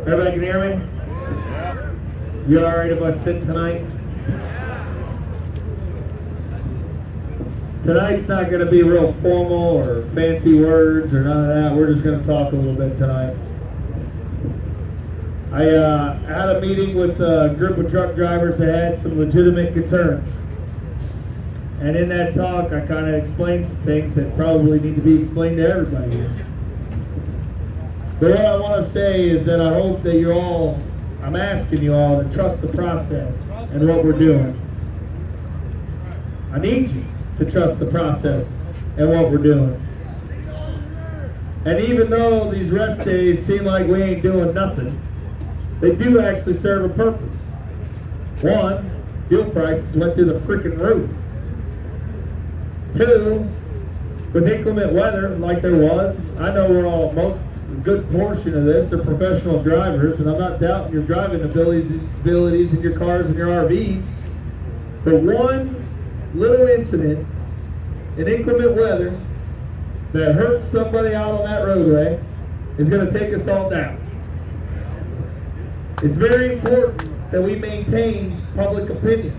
Everybody can hear me? You all right if I sit tonight? Tonight's not going to be real formal or fancy words or none of that. We're just going to talk a little bit tonight. I had a meeting with a group of truck drivers that had some legitimate concerns. And in that talk, I kind of explained some things that probably need to be explained to everybody here. But what I want to say is that I hope that I'm asking you all to trust the process and what we're doing. I need you to trust the process and what we're doing. And even though these rest days seem like we ain't doing nothing, they do actually serve a purpose. One, fuel prices went through the freaking roof. Two, with inclement weather like there was, I know most good portion of this are professional drivers, and I'm not doubting your driving abilities in your cars and your RVs. But one little incident in inclement weather that hurts somebody out on that roadway is going to take us all down. It's very important that we maintain public opinion.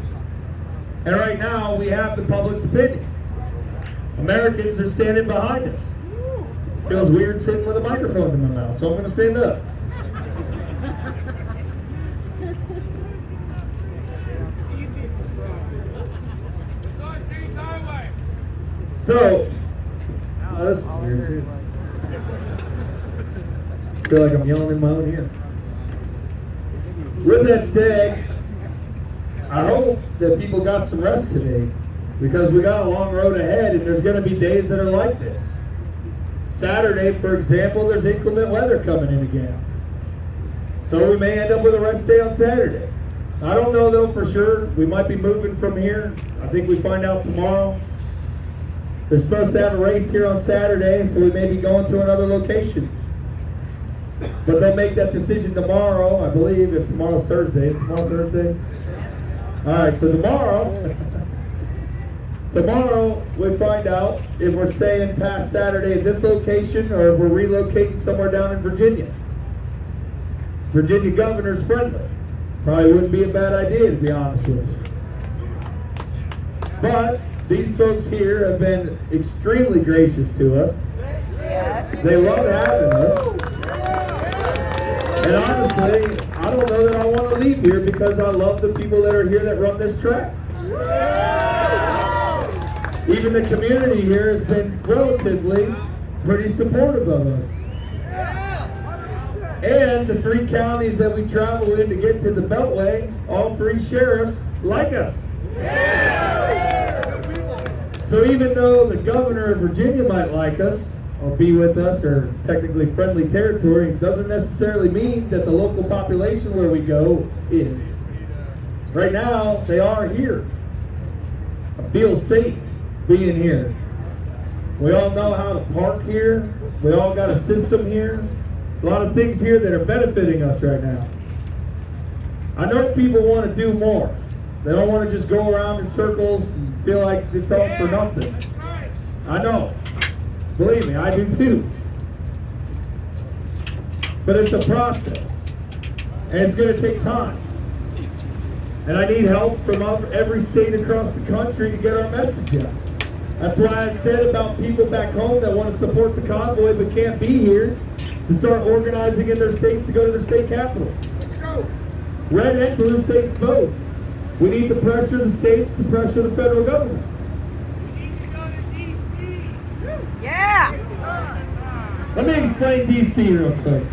And right now we have the public's opinion. Americans are standing behind us. Feels weird sitting with a microphone in my mouth, so I'm going to stand up. So, this is weird too. I feel like I'm yelling in my own ear. With that said, I hope that people got some rest today, because we got a long road ahead and there's going to be days that are like this. Saturday, for example, there's inclement weather coming in again. So we may end up with a rest day on Saturday. I don't know though for sure. We might be moving from here. I think we find out tomorrow. They're supposed to have a race here on Saturday, so we may be going to another location. But they'll make that decision tomorrow, I believe, if tomorrow's Thursday. Is tomorrow Thursday? All right, so tomorrow we find out if we're staying past Saturday at this location or if we're relocating somewhere down in Virginia. Virginia governor's friendly. Probably wouldn't be a bad idea, to be honest with you. But these folks here have been extremely gracious to us. They love having us. And honestly, I don't know that I want to leave here because I love the people that are here that run this track. Even the community here has been relatively pretty supportive of us. And the 3 counties that we travel in to get to the Beltway, all 3 sheriffs like us. So even though the governor of Virginia might like us, or be with us, or technically friendly territory, doesn't necessarily mean that the local population where we go is. Right now, they are here. I feel safe being here. We all know how to park here. We all got a system here. A lot of things here that are benefiting us right now. I know people want to do more. They don't want to just go around in circles and feel like it's all for nothing. I know. Believe me, I do too. But it's a process. And it's going to take time. And I need help from every state across the country to get our message out. That's why I said about people back home that want to support the convoy but can't be here, to start organizing in their states to go to their state capitals. Let's go. Red and blue states both. We need to pressure the states to pressure the federal government. We need to go to D.C. Yeah. Let me explain D.C. real quick.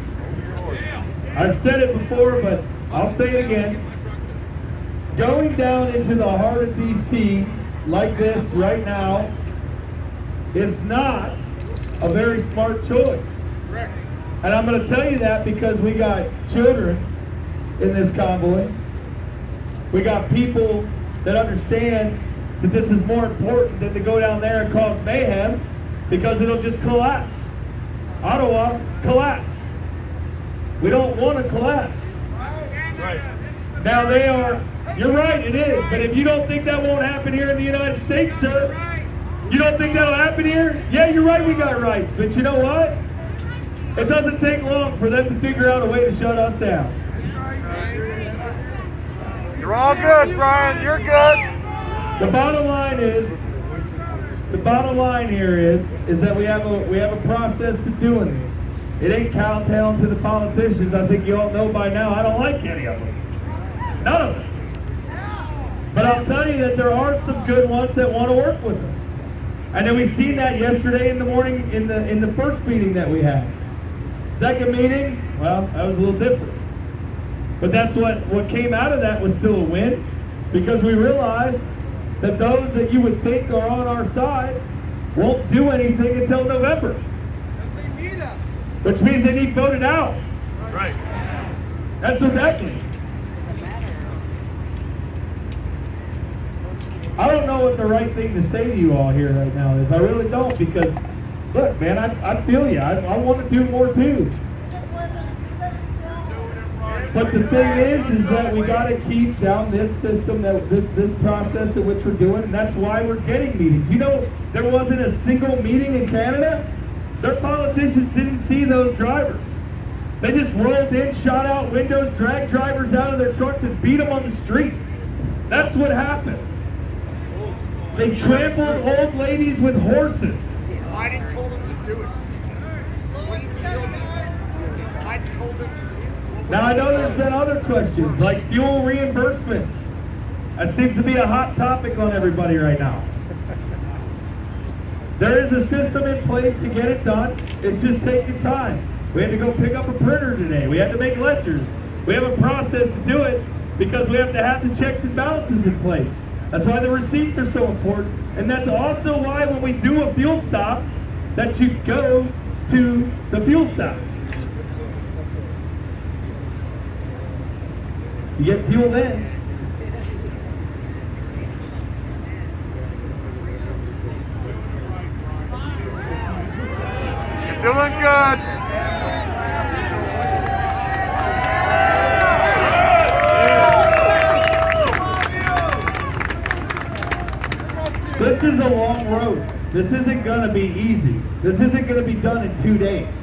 I've said it before, but I'll say it again. Going down into the heart of D.C. like this right now is not a very smart choice. And I'm going to tell you that because we got children in this convoy. We got people that understand that this is more important than to go down there and cause mayhem, because it'll just collapse. Ottawa collapsed. We don't want to collapse. Now they are, you're right, it is, but if you don't think that won't happen here in the United States, sir, you don't think that'll happen here? Yeah, you're right, we got rights, but you know what? It doesn't take long for them to figure out a way to shut us down. You're all good, Brian. You're good. The bottom line here is that we have a process to doing this. It ain't kowtowing to the politicians. I think you all know by now I don't like any of them. None of them. But I'll tell you that there are some good ones that want to work with us. And then we seen that yesterday in the morning in the first meeting that we had. Second meeting, well, that was a little different. But that's what came out of that was still a win, because we realized that those that you would think are on our side won't do anything until November. Which means they need voted out. Right. That's what that means. I don't know what the right thing to say to you all here right now is. I really don't, because, look, man, I feel you. I want to do more too. But the thing is that we got to keep down this system, this process in which we're doing, and that's why we're getting meetings. You know, there wasn't a single meeting in Canada. Their politicians didn't see those drivers. They just rolled in, shot out windows, dragged drivers out of their trucks, and beat them on the street. That's what happened. They trampled old ladies with horses. Biden told them to do it. Biden told them. Now I know there's been other questions, like fuel reimbursements. That seems to be a hot topic on everybody right now. There is a system in place to get it done. It's just taking time. We had to go pick up a printer today. We had to make ledgers. We have a process to do it because we have to have the checks and balances in place. That's why the receipts are so important. And that's also why when we do a fuel stop, that you go to the fuel stop. You get fuel then. You're doing good. This is a long road. This isn't going to be easy. This isn't going to be done in 2 days.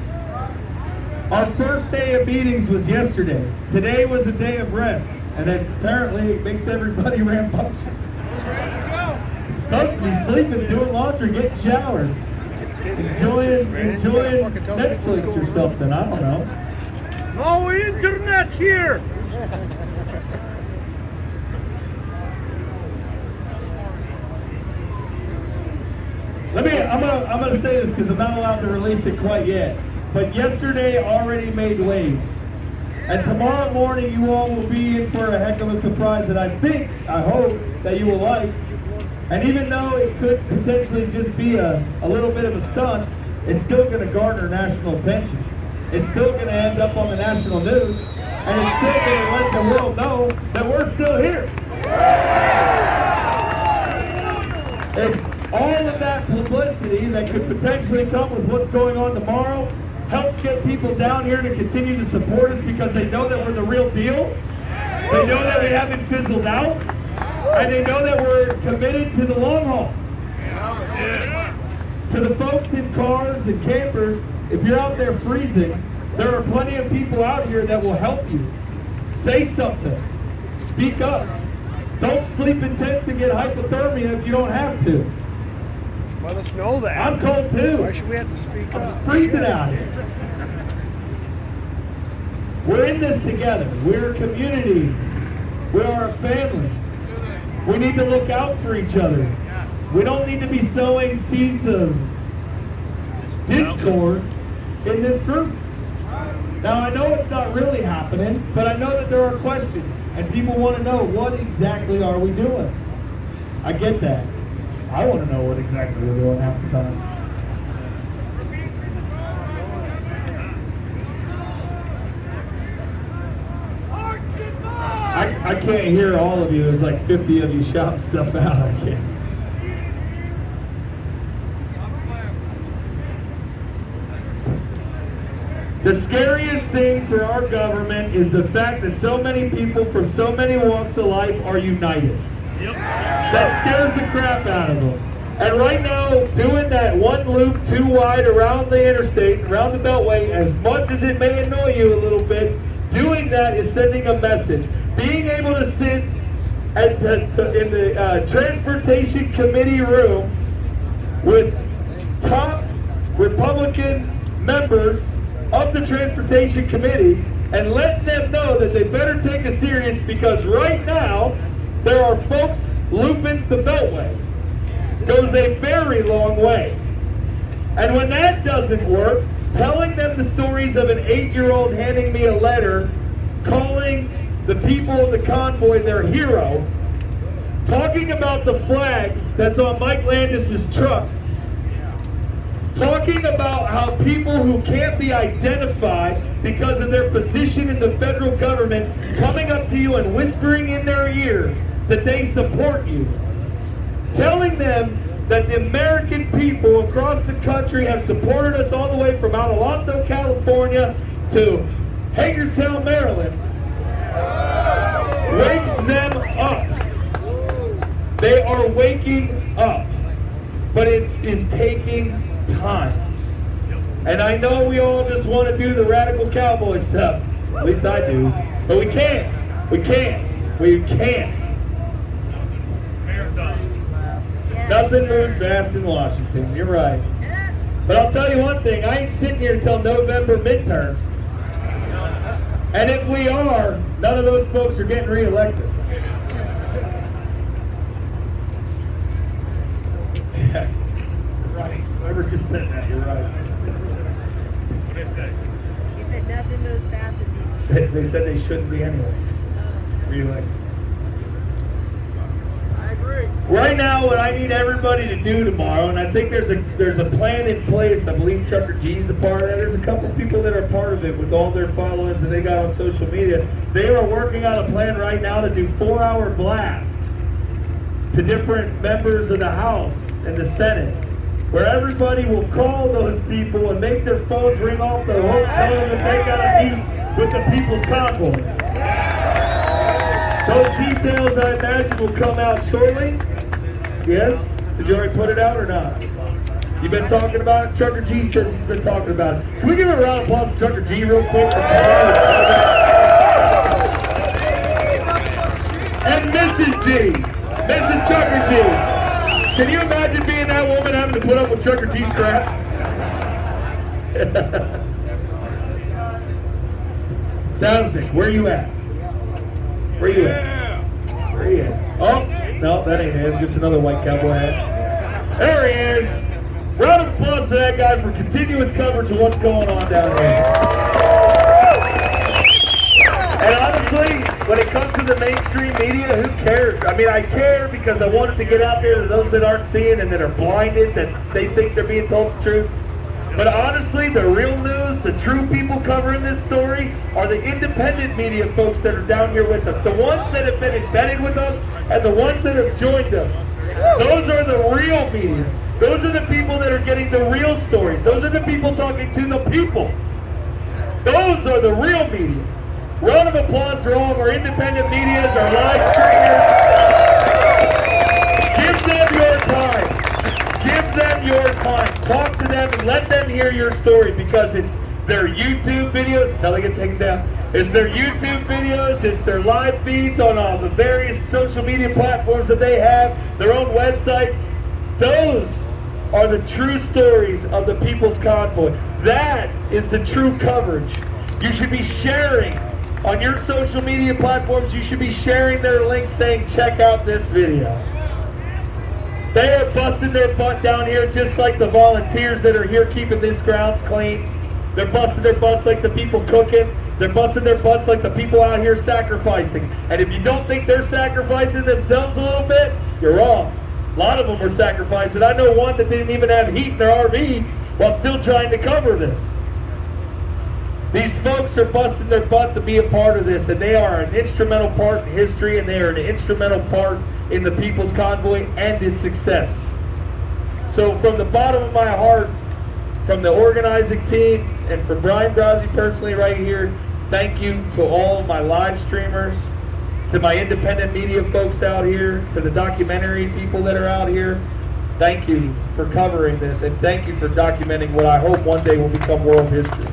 Our first day of meetings was yesterday. Today was a day of rest. And then apparently it makes everybody rambunctious. Supposed to be sleeping, doing laundry, getting showers. Enjoying Netflix or something. I don't know. No internet here. I'm gonna say this because I'm not allowed to release it quite yet. But yesterday already made waves. And tomorrow morning you all will be in for a heck of a surprise that I hope that you will like. And even though it could potentially just be a little bit of a stunt, it's still going to garner national attention. It's still going to end up on the national news. And it's still going to let the world know that we're still here. And all of that publicity that could potentially come with what's going on tomorrow helps get people down here to continue to support us because they know that we're the real deal. They know that we haven't fizzled out. And they know that we're committed to the long haul. To the folks in cars and campers, if you're out there freezing, there are plenty of people out here that will help you. Say something. Speak up. Don't sleep in tents and get hypothermia if you don't have to. Let us know that. I'm cold too. Why should we have to speak up? I'm freezing out here. We're in this together. We're a community. We are a family. We need to look out for each other. We don't need to be sowing seeds of discord in this group. Now, I know it's not really happening, but I know that there are questions, and people want to know, what exactly are we doing? I get that. I want to know what exactly we're doing half the time. I can't hear all of you. There's like 50 of you shouting stuff out. I can't. The scariest thing for our government is the fact that so many people from so many walks of life are united. That scares the crap out of them. And right now, doing that one loop too wide around the interstate, around the beltway, as much as it may annoy you a little bit, doing that is sending a message. Being able to sit at in the transportation committee room with top Republican members of the transportation committee and letting them know that they better take it serious, because right now there are folks looping the beltway. Goes a very long way. And when that doesn't work, telling them the stories of an 8-year-old handing me a letter, calling the people of the convoy their hero, talking about the flag that's on Mike Landis's truck, talking about how people who can't be identified because of their position in the federal government coming up to you and whispering in their ear that they support you. Telling them that the American people across the country have supported us all the way from Adelanto, California to Hagerstown, Maryland, wakes them up. They are waking up. But it is taking time. And I know we all just want to do the radical cowboy stuff. At least I do. But we can't. We can't. We can't. Nothing moves fast in Washington. You're right. But I'll tell you one thing. I ain't sitting here until November midterms. And if we are, none of those folks are getting reelected. Yeah. Right. Whoever just said that, you're right. What did they say? He said nothing moves fast in DC. They said they shouldn't be anyways. Reelected. Right now, what I need everybody to do tomorrow, and I think there's a plan in place. I believe Trucker G's a part of that. There's a couple people that are part of it with all their followers that they got on social media. They are working on a plan right now to do 4-hour blast to different members of the House and the Senate, where everybody will call those people and make their phones ring off the hook, telling them that they gotta meet with the People's Convoy. Those details, I imagine, will come out shortly. Yes? Did you already put it out or not? You've been talking about it? Trucker G says he's been talking about it. Can we give a round of applause to Trucker G real quick? And Mrs. G. Mrs. Trucker G. Can you imagine being that woman having to put up with Trucker G's crap? Soundsnick, where you at? Where you at? Where you at? Oh, no, that ain't him. Just another white cowboy hat. There he is. Round of applause to that guy for continuous coverage of what's going on down here. And honestly, when it comes to the mainstream media, who cares? I mean, I care because I want it to get out there to those that aren't seeing and that are blinded, that they think they're being told the truth. But honestly, the real news, the true people covering this story are the independent media folks that are down here with us. The ones that have been embedded with us and the ones that have joined us. Those are the real media. Those are the people that are getting the real stories. Those are the people talking to the people. Those are the real media. Round of applause for all of our independent medias, our live streamers. Give them your time. Give them your time. Talk to them and let them hear your story, because it's their YouTube videos until they get taken down. It's their YouTube videos, it's their live feeds on all the various social media platforms that they have, their own websites. Those are the true stories of the People's Convoy. That is the true coverage. You should be sharing on your social media platforms. You should be sharing their links saying, check out this video. They are busting their butt down here just like the volunteers that are here keeping these grounds clean. They're busting their butts like the people cooking. They're busting their butts like the people out here sacrificing. And if you don't think they're sacrificing themselves a little bit, you're wrong. A lot of them are sacrificing. I know one that didn't even have heat in their RV while still trying to cover this. These folks are busting their butt to be a part of this, and they are an instrumental part in history, and they are an instrumental part in the People's Convoy and its success. So from the bottom of my heart, from the organizing team, and from Brian Browsey personally right here, thank you to all of my live streamers, to my independent media folks out here, to the documentary people that are out here, Thank you for covering this, and thank you for documenting what I hope one day will become world history.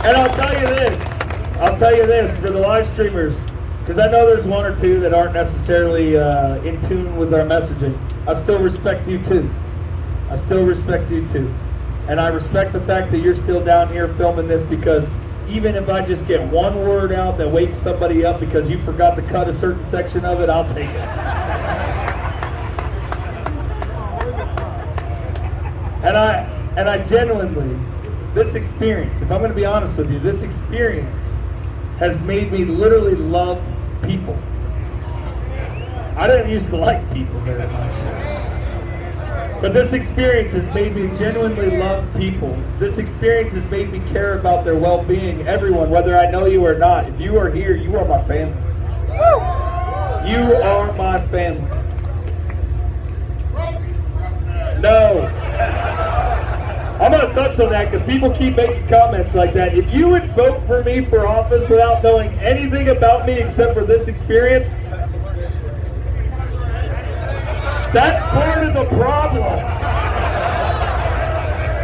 And I'll tell you this for the live streamers, because I know there's one or two that aren't necessarily in tune with our messaging. I still respect you too. I still respect you too. And I respect the fact that you're still down here filming this, because even if I just get one word out that wakes somebody up because you forgot to cut a certain section of it, I'll take it. And I genuinely, this experience, if I'm going to be honest with you, this experience has made me literally love people. I didn't used to like people very much. But this experience has made me genuinely love people. This experience has made me care about their well-being. Everyone, whether I know you or not, if you are here, you are my family. You are my family. No. I'm going to touch on that because people keep making comments like that. If you would vote for me for office without knowing anything about me except for this experience, that's part of the problem.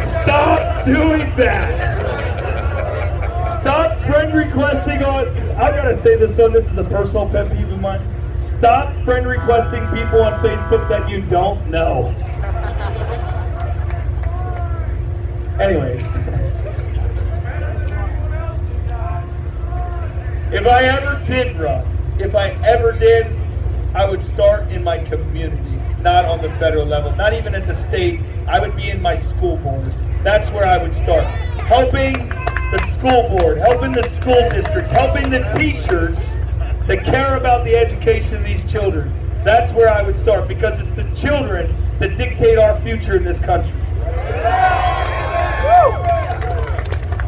Stop doing that. Stop friend requesting on, I gotta say this one, this is a personal pet peeve of mine. Stop friend requesting people on Facebook that you don't know. Anyways. If I ever did, I would start in my community, not on the federal level, not even at the state. I would be in my school board. That's where I would start. Helping the school board, helping the school districts, helping the teachers that care about the education of these children. That's where I would start, because it's the children that dictate our future in this country.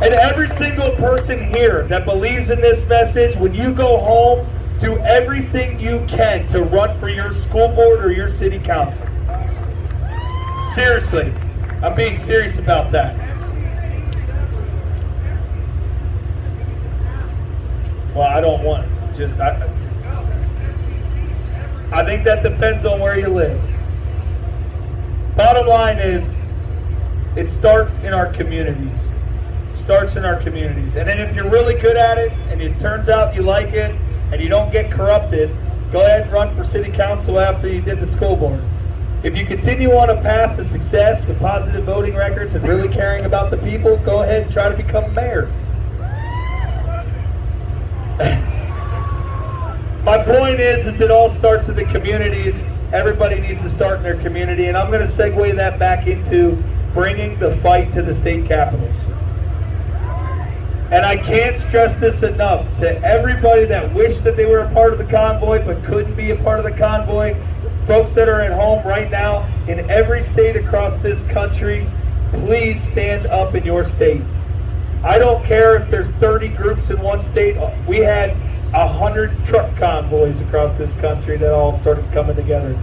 And every single person here that believes in this message, when you go home, do everything you can to run for your school board or your city council. Seriously, I'm being serious about that. Well, I don't want it. I think that depends on where you live. Bottom line is, it starts in our communities. Starts in our communities. And then if you're really good at it, and it turns out you like it, and you don't get corrupted, go ahead and run for city council after you did the school board. If you continue on a path to success with positive voting records and really caring about the people, go ahead and try to become mayor. My point is it all starts in the communities. Everybody needs to start in their community, and I'm going to segue that back into bringing the fight to the state capitals. And I can't stress this enough to everybody that wished that they were a part of the convoy but couldn't be a part of the convoy. Folks that are at home right now in every state across this country, please stand up in your state. I don't care if there's 30 groups in one state. We had 100 truck convoys across this country that all started coming together.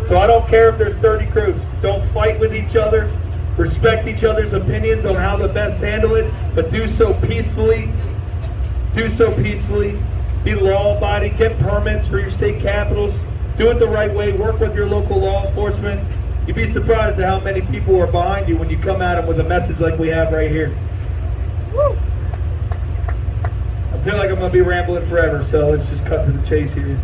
So I don't care if there's 30 groups. Don't fight with each other. Respect each other's opinions on how to best handle it, but do so peacefully. Do so peacefully. Be law-abiding. Get permits for your state capitals. Do it the right way. Work with your local law enforcement. You'd be surprised at how many people are behind you when you come at them with a message like we have right here. Woo! I feel like I'm going to be rambling forever, so let's just cut to the chase here.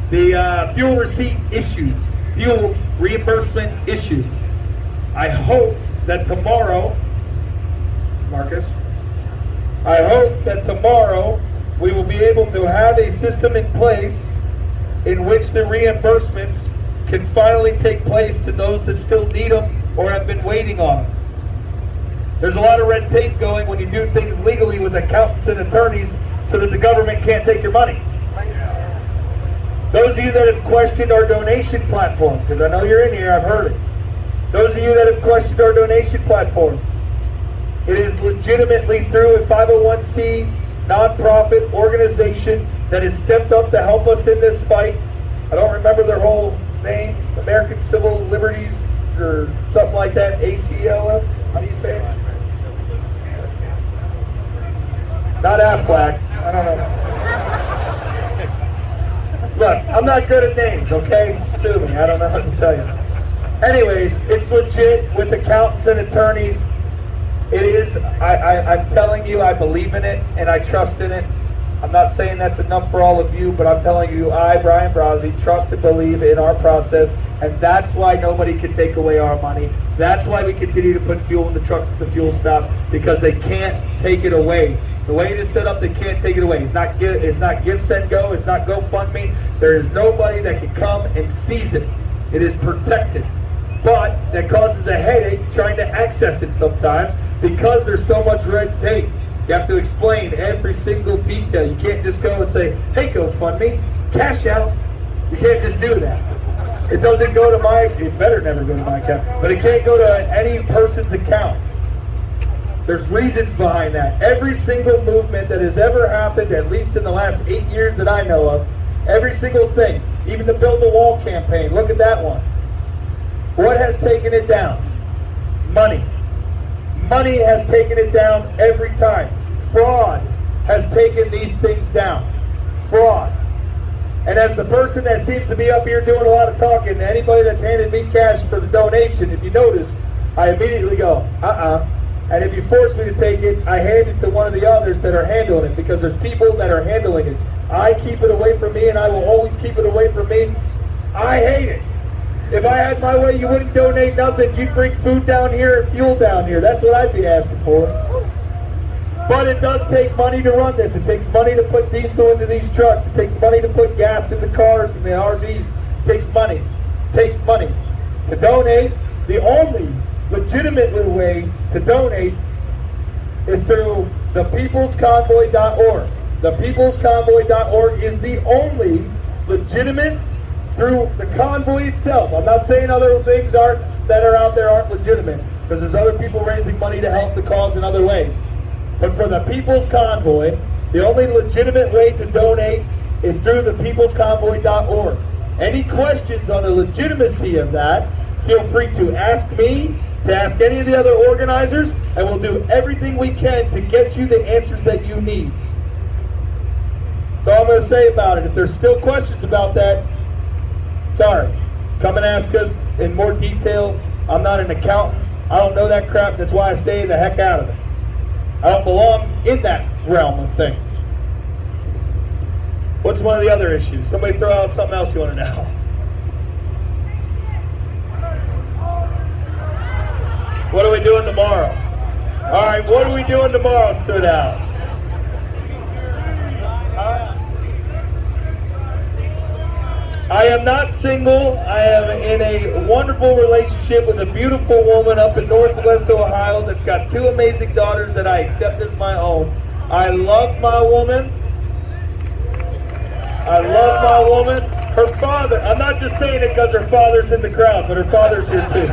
The fuel receipt issue, fuel reimbursement issue. I hope that tomorrow, Marcus, I hope that tomorrow we will be able to have a system in place in which the reimbursements can finally take place to those that still need them or have been waiting on them. There's a lot of red tape going when you do things legally with accountants and attorneys so that the government can't take your money. Those of you that have questioned our donation platform, because I know you're in here, I've heard it. Those of you that have questioned our donation platform, it is legitimately through a 501c nonprofit organization that has stepped up to help us in this fight. I don't remember their whole name, American Civil Liberties or something like that, ACLF, how do you say it? Not AFLAC, I don't know. Look, I'm not good at names, okay? Sue me, I don't know how to tell you. Anyways, it's legit with accountants and attorneys. It is, I'm telling you, I believe in it and I trust in it. I'm not saying that's enough for all of you, but I'm telling you, I, Brian Brazzi, trust and believe in our process, and that's why nobody can take away our money. That's why we continue to put fuel in the trucks at the fuel stop, because they can't take it away. The way it is set up, they can't take it away. It's not give, send, go. It's not GoFundMe. There is nobody that can come and seize it. It is protected. But that causes a headache trying to access it sometimes because there's so much red tape. You have to explain every single detail. You can't just go and say, hey, GoFundMe, cash out. You can't just do that. It doesn't go to my, it better never go to my account, but it can't go to any person's account. There's reasons behind that. Every single movement that has ever happened, at least in the last 8 years that I know of, every single thing, even the Build the Wall campaign, look at that one. What has taken it down? Money. Money has taken it down every time. Fraud has taken these things down. Fraud. And as the person that seems to be up here doing a lot of talking, anybody that's handed me cash for the donation, if you noticed, I immediately go, And if you force me to take it, I hand it to one of the others that are handling it, because there's people that are handling it. I keep it away from me, and I will always keep it away from me. I hate it. If I had my way, you wouldn't donate nothing. You'd bring food down here and fuel down here. That's what I'd be asking for. But it does take money to run this. It takes money to put diesel into these trucks. It takes money to put gas in the cars and the RVs. It takes money. It takes money. To donate, the only legitimate way to donate is through thepeoplesconvoy.org. Thepeoplesconvoy.org is the only legitimate through the convoy itself. I'm not saying other things that are out there aren't legitimate, because there's other people raising money to help the cause in other ways. But for the People's Convoy, the only legitimate way to donate is through thepeoplesconvoy.org. Any questions on the legitimacy of that, feel free to ask me, to ask any of the other organizers, and we'll do everything we can to get you the answers that you need. That's all I'm going to say about it. If there's still questions about that, sorry. Come and ask us in more detail. I'm not an accountant. I don't know that crap. That's why I stay the heck out of it. I don't belong in that realm of things. What's one of the other issues? Somebody throw out something else you want to know. What are we doing tomorrow? All right, what are we doing tomorrow stood out? I am not single. I am in a wonderful relationship with a beautiful woman up in Northwest Ohio that's got 2 amazing daughters that I accept as my own. I love my woman. I love my woman. Her father, I'm not just saying it because her father's in the crowd, but her father's here too.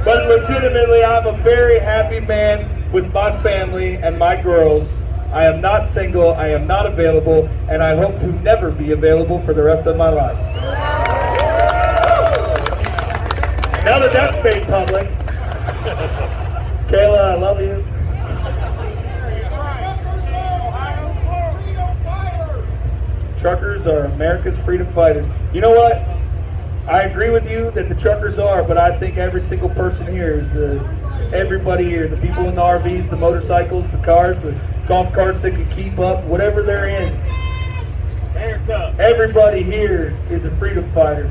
But legitimately, I'm a very happy man with my family and my girls. I am not single, I am not available, and I hope to never be available for the rest of my life. Now that that's made public, Kayla, I love you. Truckers are America's freedom fighters. You know what? I agree with you that the truckers are, but I think every single person here is everybody here, the people in the RVs, the motorcycles, the cars, the golf carts that can keep up, whatever they're in. Everybody here is a freedom fighter.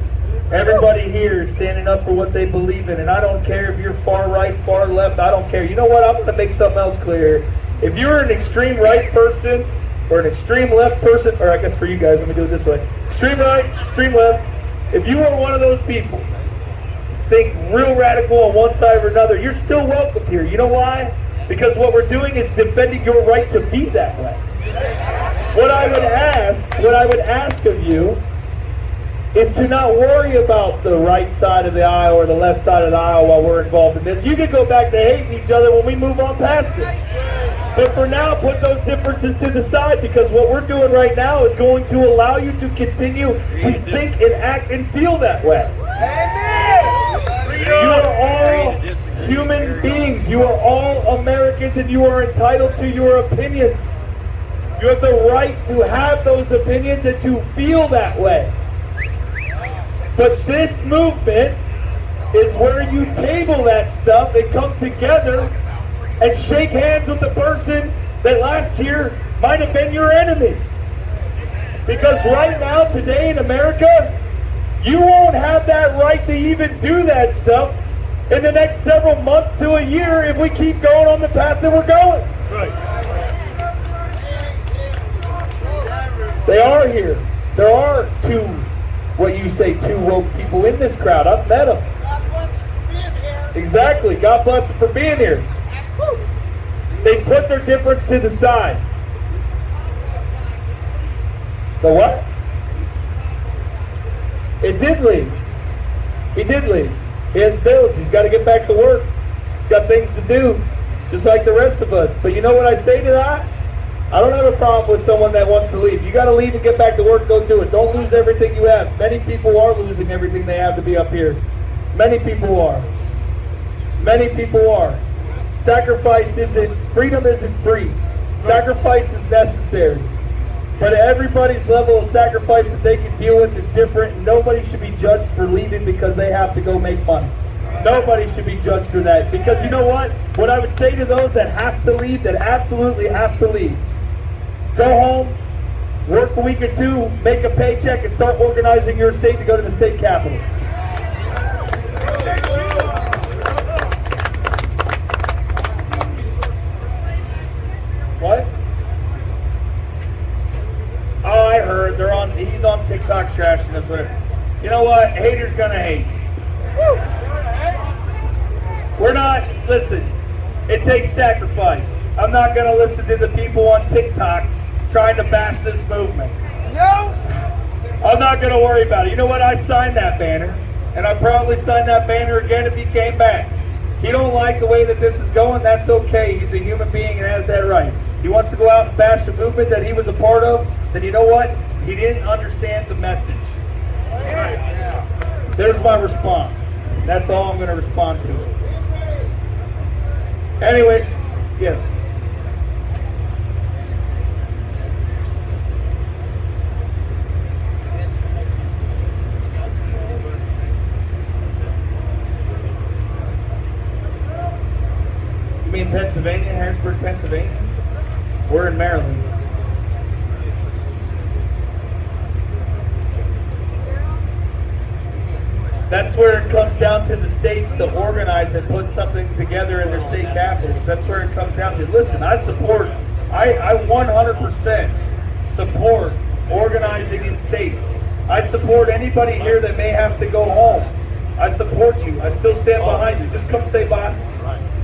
Everybody here is standing up for what they believe in, and I don't care if you're far right, far left, I don't care. You know what? I'm going to make something else clear. If you're an extreme right person or an extreme left person, or I guess for you guys, let me do it this way. Extreme right, extreme left. If you are one of those people, think real radical on one side or another, you're still welcome here. You know why? Because what we're doing is defending your right to be that way. What I would ask of you is to not worry about the right side of the aisle or the left side of the aisle while we're involved in this. You can go back to hating each other when we move on past this. But for now, put those differences to the side, because what we're doing right now is going to allow you to continue to think and act and feel that way. You are all human beings. You are all Americans, and you are entitled to your opinions. You have the right to have those opinions and to feel that way. But this movement is where you table that stuff and come together and shake hands with the person that last year might have been your enemy. Because right now, today in America, you won't have that right to even do that stuff in the next several months to a year if we keep going on the path that we're going. They are here. There are two woke people in this crowd. I've met them. God bless you for being here. Exactly. God bless them for being here. They put their difference to the side. The what? It did leave. He did leave. He has bills. He's got to get back to work. He's got things to do, just like the rest of us. But you know what I say to that? I don't have a problem with someone that wants to leave. You got to leave and get back to work, go do it. Don't lose everything you have. Many people are losing everything they have to be up here. Many people are. Many people are. Freedom isn't free. Sacrifice is necessary. But everybody's level of sacrifice that they can deal with is different. Nobody should be judged for leaving because they have to go make money. Nobody should be judged for that. Because you know what? What I would say to those that have to leave, that absolutely have to leave, go home, work a week or two, make a paycheck, and start organizing your state to go to the state capitol. What? Oh, I heard he's on TikTok trashing us, whatever. You know what? Haters gonna hate. Woo. We're not, listen, it takes sacrifice. I'm not gonna listen to the people on TikTok trying to bash this movement. No. I'm not gonna worry about it. You know what? I signed that banner, and I'll probably sign that banner again if he came back. He don't like the way that this is going, that's okay. He's a human being and has that right. He wants to go out and bash the movement that he was a part of, then you know what? He didn't understand the message. There's my response. That's all I'm going to respond to. Anyway, yes. You mean Pennsylvania, Harrisburg, Pennsylvania? We're in Maryland. That's where it comes down to the states to organize and put something together in their state capitals. That's where it comes down to. Listen, I 100% support organizing in states. I support anybody here that may have to go home. I support you. I still stand behind you. Just come say bye.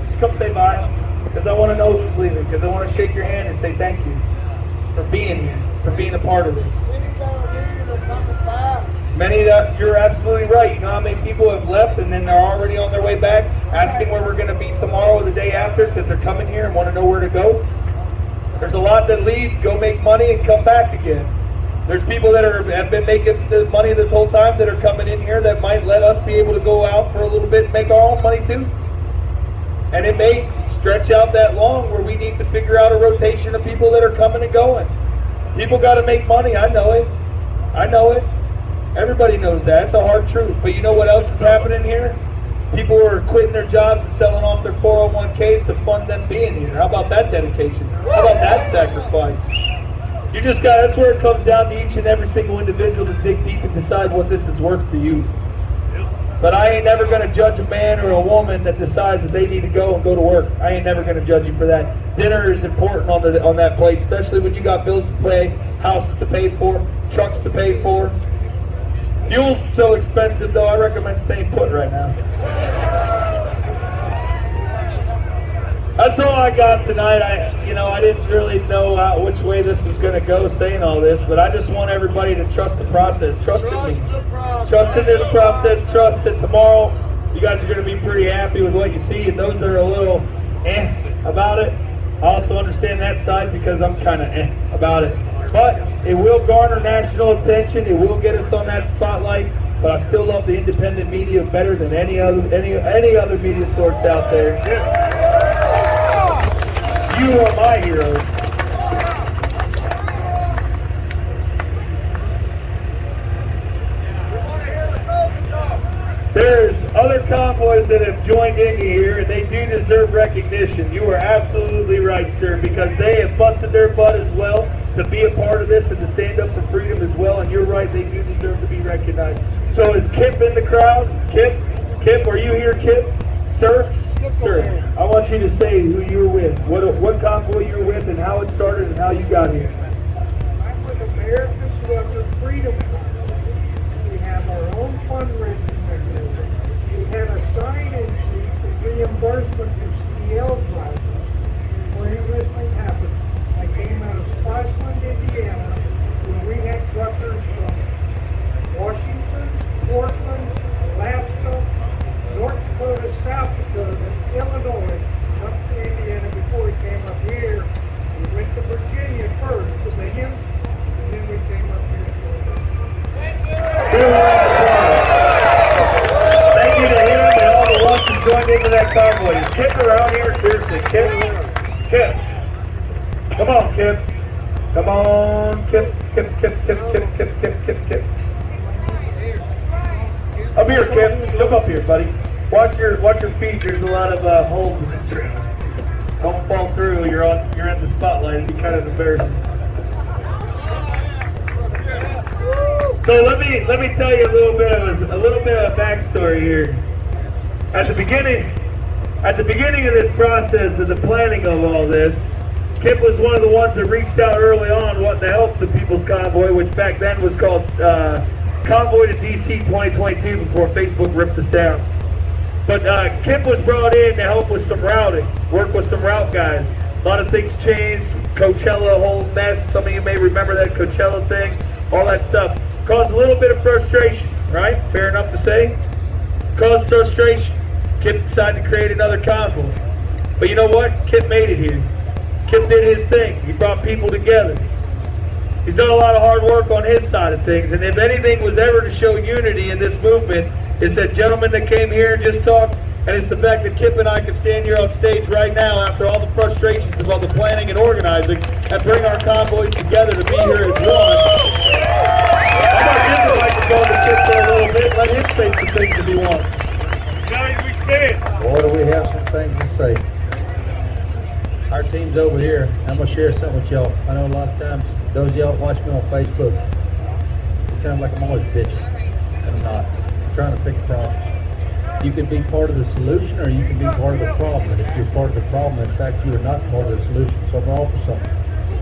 Just come say bye. Because I want to know who's leaving. Because I want to shake your hand and say thank you for being here, for being a part of this. Many that you're absolutely right. You know how many people have left and then they're already on their way back, asking where we're going to be tomorrow or the day after because they're coming here and want to know where to go. There's a lot that leave, go make money, and come back again. There's people that have been making the money this whole time that are coming in here that might let us be able to go out for a little bit and make our own money too. And it may stretch out that long where we need to figure out a rotation of people that are coming and going. People got to make money. I know it. I know it. Everybody knows that. It's a hard truth. But you know what else is happening here? People are quitting their jobs and selling off their 401ks to fund them being here. How about that dedication? How about that sacrifice? You just got, that's where it comes down to each and every single individual to dig deep and decide what this is worth to you. But I ain't never going to judge a man or a woman that decides that they need to go to work. I ain't never going to judge you for that. Dinner is important on that plate, especially when you got bills to pay, houses to pay for, trucks to pay for. Fuel's so expensive, though, I recommend staying put right now. That's all I got tonight. I didn't really know which way this was going to go saying all this, but I just want everybody to trust the process. Trust in me. Trust in this process. Trust that tomorrow you guys are going to be pretty happy with what you see, and those that are a little about it, I also understand that side because I'm kind of about it. But it will garner national attention. It will get us on that spotlight. But I still love the independent media better than any other media source out there. You are my heroes. convoys that have joined in here, and they do deserve recognition. You are absolutely right, sir, because they have busted their butt as well to be a part of this and to stand up for freedom as well. And you're right, they do deserve to be recognized. So is Kip in the crowd? Kip, are you here, Kip? Sir? Sir, I want you to say who you were with, what convoy you were with, and how it started and how you got here. I'm with America's Worker Freedom Convoy. We have our own fundraising mechanism. We have a sign-in sheet for reimbursement to CDL drivers. When this thing happened, I came out of Spotswood, Indiana, where we had truckers from Washington, Portland, Alaska, North Dakota, South Dakota, Illinois, up to Indiana before we came up here. We went to Virginia first to the hymn, and then we came up here to Thank you to him and all the ones who joined into that convoy. Is Kip around here? Seriously, Kip. Come on, Kip. Come on, Kip. Up here, Kip. Jump up here, buddy. Watch your feet. There's a lot of holes in this tree. Don't fall through. You're in the spotlight. It'd be kind of embarrassing. So let me tell you a little bit of backstory here. At the beginning of this process of the planning of all this, Kip was one of the ones that reached out early on wanting to help the People's Convoy, which back then was called Convoy to DC 2022 before Facebook ripped us down. But Kip was brought in to help with some routing, work with some route guys. A lot of things changed. Coachella, whole mess. Some of you may remember that Coachella thing. All that stuff caused a little bit of frustration, right? Fair enough to say. Caused frustration. Kip decided to create another convoy. But you know what? Kip made it here. Kip did his thing. He brought people together. He's done a lot of hard work on his side of things. And if anything was ever to show unity in this movement, it's that gentleman that came here and just talked, and it's the fact that Kip and I can stand here on stage right now after all the frustrations of all the planning and organizing and bring our convoys together to be here as one. I'm going to give the microphone to Kip for a little bit. Let him say some things if he wants. Guys, we stand. Boy, do we have some things to say. Our team's over here. I'm going to share something with y'all. I know a lot of times those of y'all that watch me on Facebook, it sounds like I'm always bitching, and I'm not. I'm trying to fix problems. You can be part of the solution or you can be part of the problem. And if you're part of the problem, in fact, you are not part of the solution. So I'm all for something.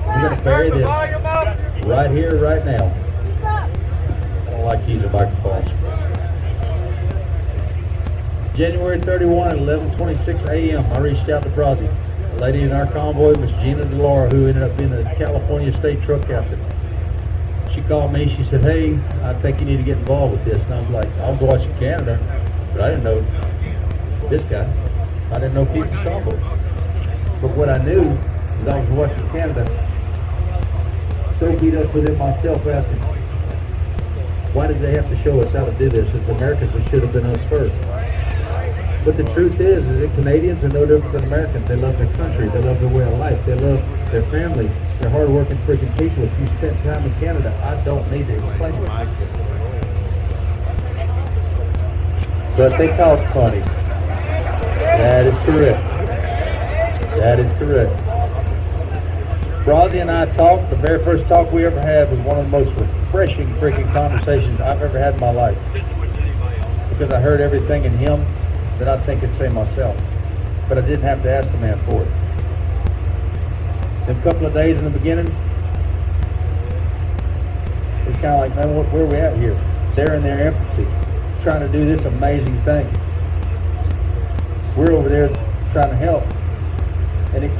We're going to bury this right here, right now. I don't like using microphones. January 31 at 11:26 a.m. I reached out to Brazzy. The lady in our convoy was Gina DeLaura, who ended up being the California State Truck Captain. She called me. She said, "Hey, I think you need to get involved with this." And I'm like, "I'll go watch in Canada." But I didn't know this guy. I didn't know People's Convoy. But what I knew is I was watching Canada, so beat up with it myself, asking, why did they have to show us how to do this? It's Americans, it should have been us first. But the truth is that Canadians are no different than Americans. They love their country. They love their way of life. They love their family. They're hard-working freaking people. If you spent time in Canada, I don't need to explain it. But they talk funny. That is correct. That is correct. Brazzy and I talked. The very first talk we ever had was one of the most refreshing freaking conversations I've ever had in my life. Because I heard everything in him that I think I'd say myself. But I didn't have to ask the man for it. In a couple of days in the beginning, it was kind of like, man, where are we at here? They're in their infancy, trying to do this amazing thing. We're over there trying to help. And it